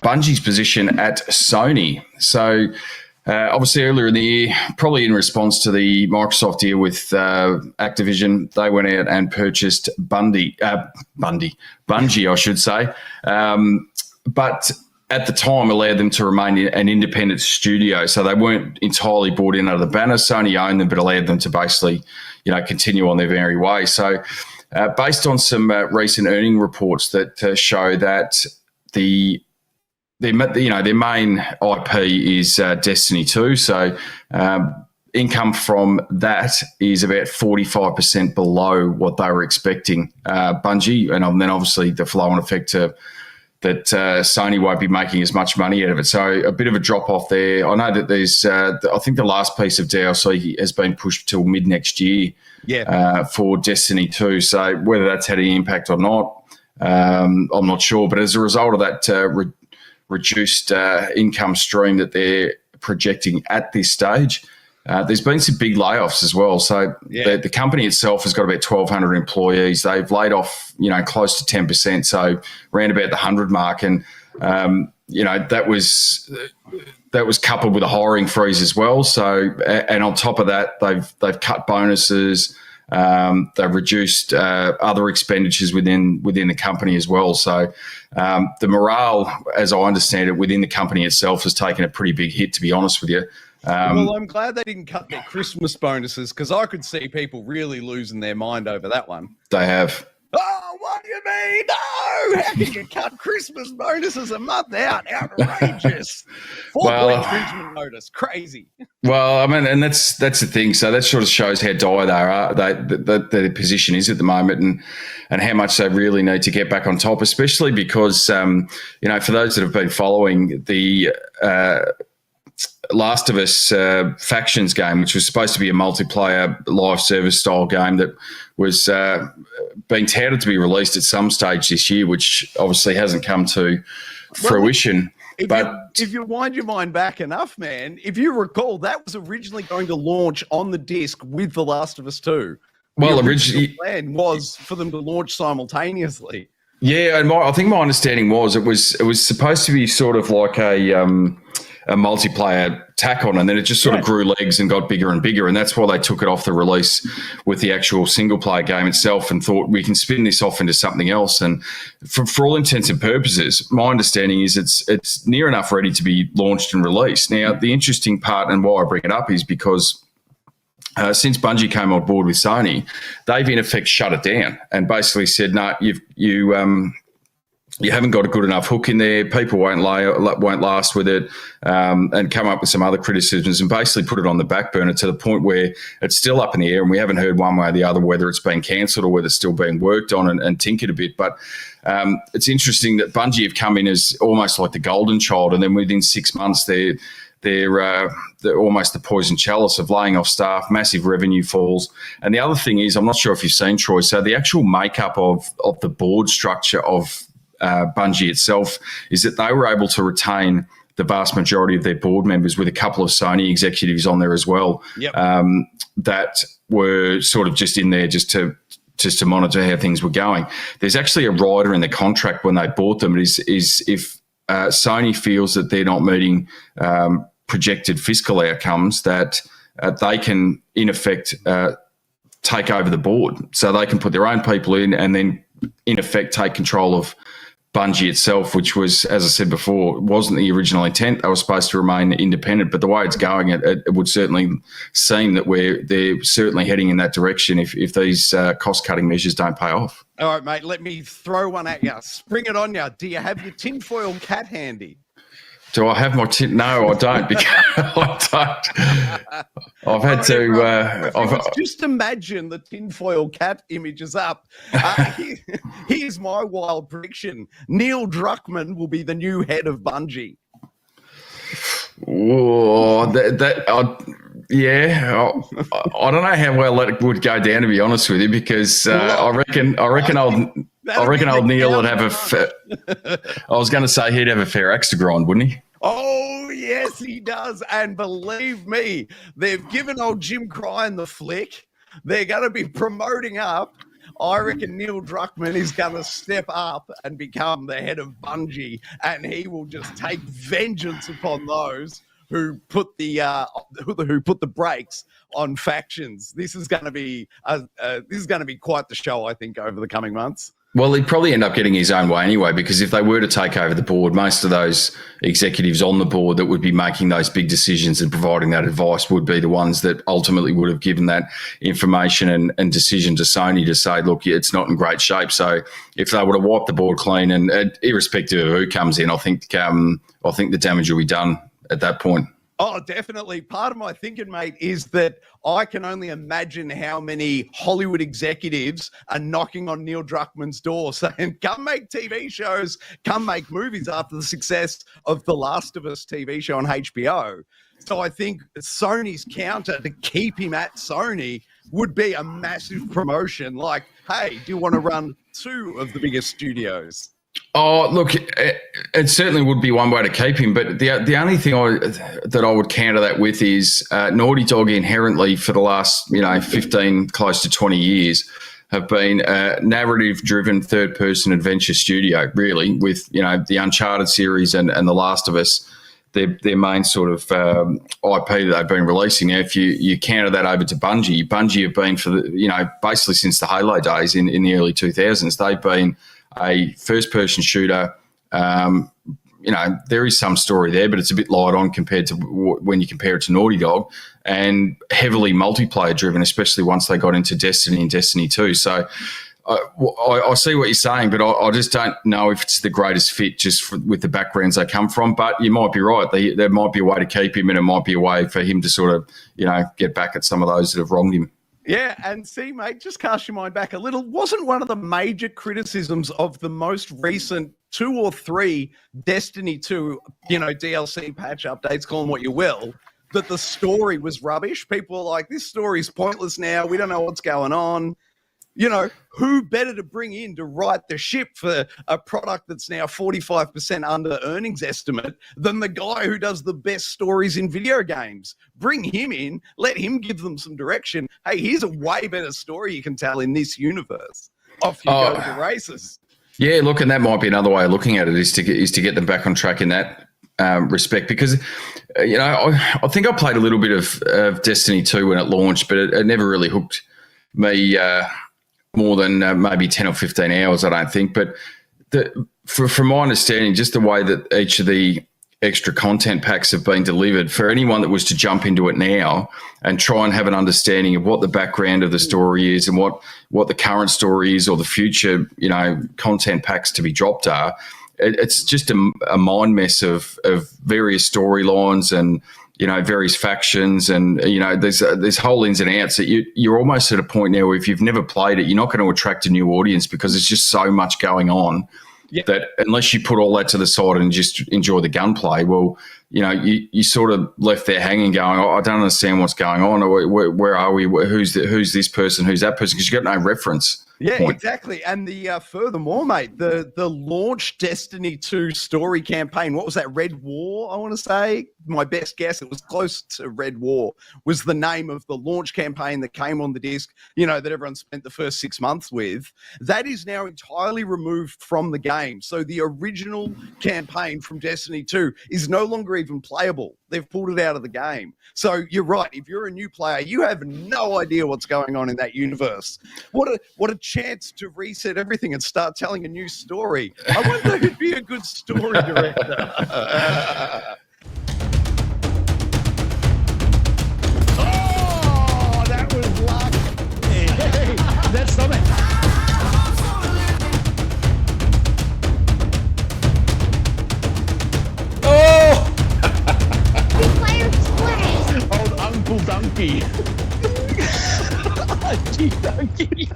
Bungie's position at Sony. So obviously earlier in the year, probably in response to the Microsoft deal with Activision, they went out and purchased Bungie, I should say. But at the time allowed them to remain an independent studio. So they weren't entirely bought in under the banner. Sony owned them, but allowed them to basically, continue on their merry way. So based on some recent earning reports that show that their main IP is Destiny 2. So income from that is about 45% below what they were expecting, Bungie. And then obviously the flow-on effect that Sony won't be making as much money out of it. So a bit of a drop-off there. I know that there's, I think the last piece of DLC has been pushed till mid-next year for Destiny 2. So whether that's had any impact or not, I'm not sure. But as a result of that reduced income stream that they're projecting at this stage, there's been some big layoffs as well. So the company itself has got about 1,200 employees. They've laid off, close to 10%, so around about the 100 mark. And, that was coupled with a hiring freeze as well. So, and on top of that, they've cut bonuses. They've reduced other expenditures within the company as well. So the morale, as I understand it, within the company itself has taken a pretty big hit, to be honest with you. Well, I'm glad they didn't cut their Christmas bonuses, because I could see people really losing their mind over that one. They have. Oh, what do you mean? No! How can you cut Christmas bonuses a month out? Outrageous. Full infringement notice. Crazy. Well, I mean, and that's the thing. So that sort of shows how dire they are, their position is at the moment, and how much they really need to get back on top, especially because, for those that have been following the Last of Us Factions game, which was supposed to be a multiplayer live service style game that was being touted to be released at some stage this year, which obviously hasn't come to fruition. If you wind your mind back enough, man, if you recall, that was originally going to launch on the disc with The Last of Us 2. Well, originally, the plan was for them to launch simultaneously. Yeah, and I think my understanding was it was supposed to be sort of like a multiplayer tack on, and then it just sort of grew legs and got bigger and bigger, and that's why they took it off the release with the actual single-player game itself and thought we can spin this off into something else. And for all intents and purposes, my understanding is it's near enough ready to be launched and released. Now, the interesting part, and why I bring it up, is because since Bungie came on board with Sony, they've in effect shut it down and basically said, no, you haven't got a good enough hook in there. People won't last with it, and come up with some other criticisms and basically put it on the back burner to the point where it's still up in the air, and we haven't heard one way or the other whether it's been cancelled or whether it's still being worked on and tinkered a bit. But it's interesting that Bungie have come in as almost like the golden child, and then within 6 months they're almost the poison chalice of laying off staff, massive revenue falls. And the other thing is, I'm not sure if you've seen, Troy, so the actual makeup of the board structure of Bungie itself is that they were able to retain the vast majority of their board members, with a couple of Sony executives on there as well, that were sort of just in there just to monitor how things were going. There's actually a rider in the contract when they bought them is if Sony feels that they're not meeting projected fiscal outcomes, that they can in effect take over the board. So they can put their own people in and then in effect take control of Bungie itself, which was, as I said before, wasn't the original intent. They were supposed to remain independent, but the way it's going, it would certainly seem that they're certainly heading in that direction if these cost-cutting measures don't pay off. All right, mate, let me throw one at you. Spring it on you. Do you have your tinfoil cat handy? Do I have my tin? No, I don't. Because I don't. I've had to. Just imagine the tinfoil cat image is up. Here's my wild prediction: Neil Druckmann will be the new head of Bungie. Oh, yeah. I don't know how well that would go down, to be honest with you, because I reckon old Neil would have I was going to say he'd have a fair axe to grind, wouldn't he? Oh, yes, he does. And believe me, they've given old Jim Cryan the flick. They're going to be promoting up. I reckon Neil Druckmann is going to step up and become the head of Bungie, and he will just take vengeance upon those who put the brakes on factions. This is going to be quite the show, I think, over the coming months. Well, he'd probably end up getting his own way anyway, because if they were to take over the board, most of those executives on the board that would be making those big decisions and providing that advice would be the ones that ultimately would have given that information and decision to Sony to say, look, it's not in great shape. So if they were to wipe the board clean, and irrespective of who comes in, I think the damage will be done at that point. Oh, definitely. Part of my thinking, mate, is that I can only imagine how many Hollywood executives are knocking on Neil Druckmann's door saying, come make TV shows, come make movies after the success of The Last of Us TV show on HBO. So I think Sony's counter to keep him at Sony would be a massive promotion. Like, hey, do you want to run 2 of the biggest studios? Oh, look, it certainly would be one way to keep him. But the only thing that I would counter that with is Naughty Dog inherently for the last 15, close to 20 years have been a narrative-driven third-person adventure studio, really, with the Uncharted series and The Last of Us. Their main sort of IP that they've been releasing. Now, if you counter that over to Bungie have been for basically since the Halo days in the early 2000s, they've been a first-person shooter. There is some story there, but it's a bit light on compared to when you compare it to Naughty Dog, and heavily multiplayer-driven, especially once they got into Destiny and Destiny 2. So I see what you're saying, but I just don't know if it's the greatest fit just with the backgrounds they come from. But you might be right. There might be a way to keep him, and it might be a way for him to sort of, get back at some of those that have wronged him. Yeah, and see, mate, just cast your mind back a little. Wasn't one of the major criticisms of the most recent 2 or 3 Destiny 2, DLC patch updates, call them what you will, that the story was rubbish? People were like, this story's pointless now. We don't know what's going on. Who better to bring in to right the ship for a product that's now 45% under earnings estimate than the guy who does the best stories in video games? Bring him in, let him give them some direction. Hey, here's a way better story you can tell in this universe. Off you go to the races. Yeah, look, and that might be another way of looking at it is to get them back on track in that respect, because I think I played a little bit of Destiny 2 when it launched, but it never really hooked me more than maybe 10 or 15 hours, I don't think. But from my understanding, just the way that each of the extra content packs have been delivered, for anyone that was to jump into it now and try and have an understanding of what the background of the story is and what the current story is or the future, content packs to be dropped are, it's just a mind mess of various storylines and various factions, and there's whole ins and outs that you're almost at a point now where if you've never played it, you're not going to attract a new audience because there's just so much going on that unless you put all that to the side and just enjoy the gunplay, well, you sort of left there hanging, going, I don't understand what's going on. Or where are we? Who's this person? Who's that person? Because you've got no reference. Yeah, exactly. And the furthermore, mate, the launch Destiny 2 story campaign, what was that, Red War, I want to say? My best guess, it was close to Red War, was the name of the launch campaign that came on the disc, that everyone spent the first 6 months with. That is now entirely removed from the game. So the original campaign from Destiny 2 is no longer even playable. They've pulled it out of the game. So you're right. If you're a new player, you have no idea what's going on in that universe. What a chance to reset everything and start telling a new story. I wonder who'd be a good story director. Oh, that was luck. Hey, that's something. Old Uncle Donkey. Donkey.